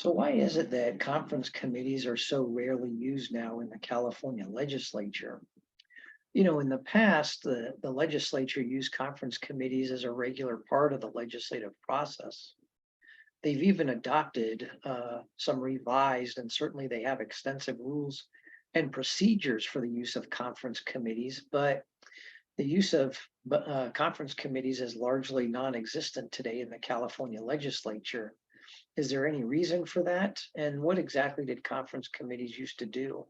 So why is it that conference committees are so rarely used now in the California legislature? In the past, the legislature used conference committees as a regular part of the legislative process. They've even adopted some revised, and certainly they have extensive rules and procedures for the use of conference committees, but the use of conference committees is largely non-existent today in the California legislature. Is there any reason for that? And what exactly did conference committees used to do?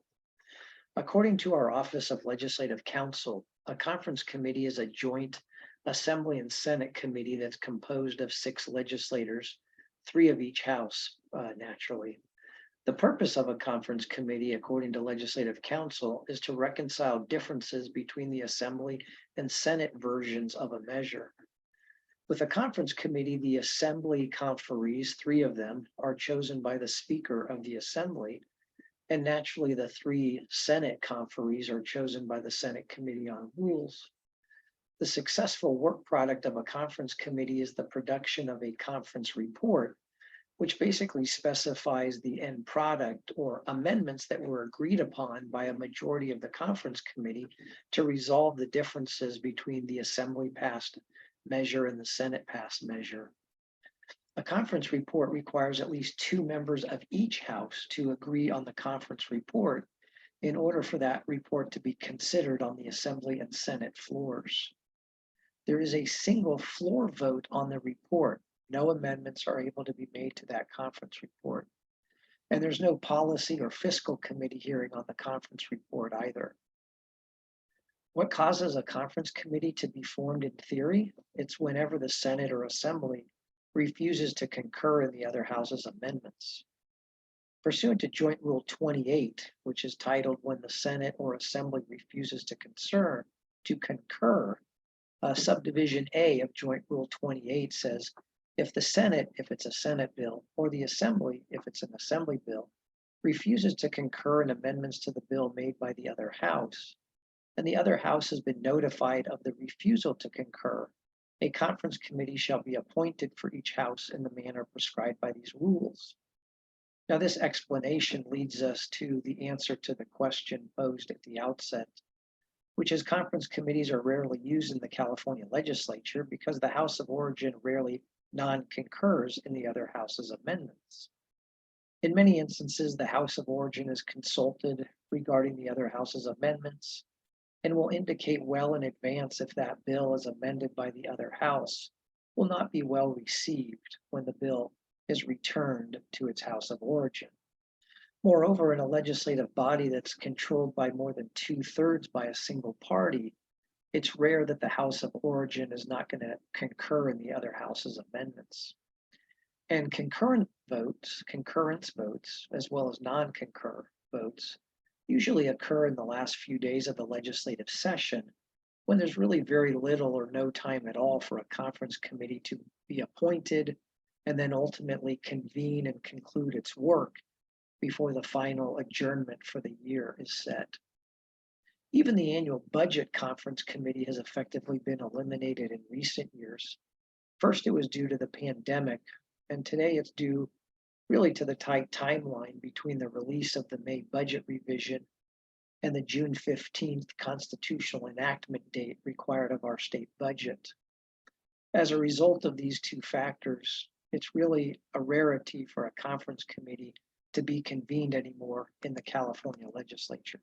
According to our Office of Legislative Counsel, a conference committee is a joint Assembly and Senate committee that's composed of 6 legislators, 3 of each house, naturally. The purpose of a conference committee, according to Legislative Counsel, is to reconcile differences between the Assembly and Senate versions of a measure. With a conference committee, the Assembly conferees, 3 of them, are chosen by the Speaker of the Assembly, and naturally the 3 Senate conferees are chosen by the Senate Committee on Rules. The successful work product of a conference committee is the production of a conference report, which basically specifies the end product or amendments that were agreed upon by a majority of the conference committee to resolve the differences between the Assembly passed measure and the Senate passed measure. A conference report requires at least 2 members of each house to agree on the conference report in order for that report to be considered on the Assembly and Senate floors. There is a single floor vote on the report. No amendments are able to be made to that conference report. And there's no policy or fiscal committee hearing on the conference report either. What causes a conference committee to be formed in theory? It's whenever the Senate or Assembly refuses to concur in the other house's amendments. Pursuant to Joint Rule 28, which is titled When the Senate or Assembly refuses to concur, subdivision A of Joint Rule 28 says, if the Senate, if it's a Senate bill, or the Assembly, if it's an Assembly bill, refuses to concur in amendments to the bill made by the other house, and the other house has been notified of the refusal to concur, a conference committee shall be appointed for each house in the manner prescribed by these rules. Now, this explanation leads us to the answer to the question posed at the outset, which is conference committees are rarely used in the California legislature because the House of Origin rarely non-concurs in the other house's amendments. In many instances, the House of Origin is consulted regarding the other house's amendments and will indicate well in advance if that bill is amended by the other house will not be well received when the bill is returned to its house of origin. Moreover, in a legislative body that's controlled by more than 2/3 by a single party, it's rare that the House of Origin is not going to concur in the other house's amendments. And concurrence votes, as well as non-concur votes, usually occur in the last few days of the legislative session when there's really very little or no time at all for a conference committee to be appointed and then ultimately convene and conclude its work before the final adjournment for the year is set. Even the annual budget conference committee has effectively been eliminated in recent years. First, it was due to the pandemic, and today it's due really to the tight timeline between the release of the May budget revision and the June 15th constitutional enactment date required of our state budget. As a result of these 2 factors, it's really a rarity for a conference committee to be convened anymore in the California legislature.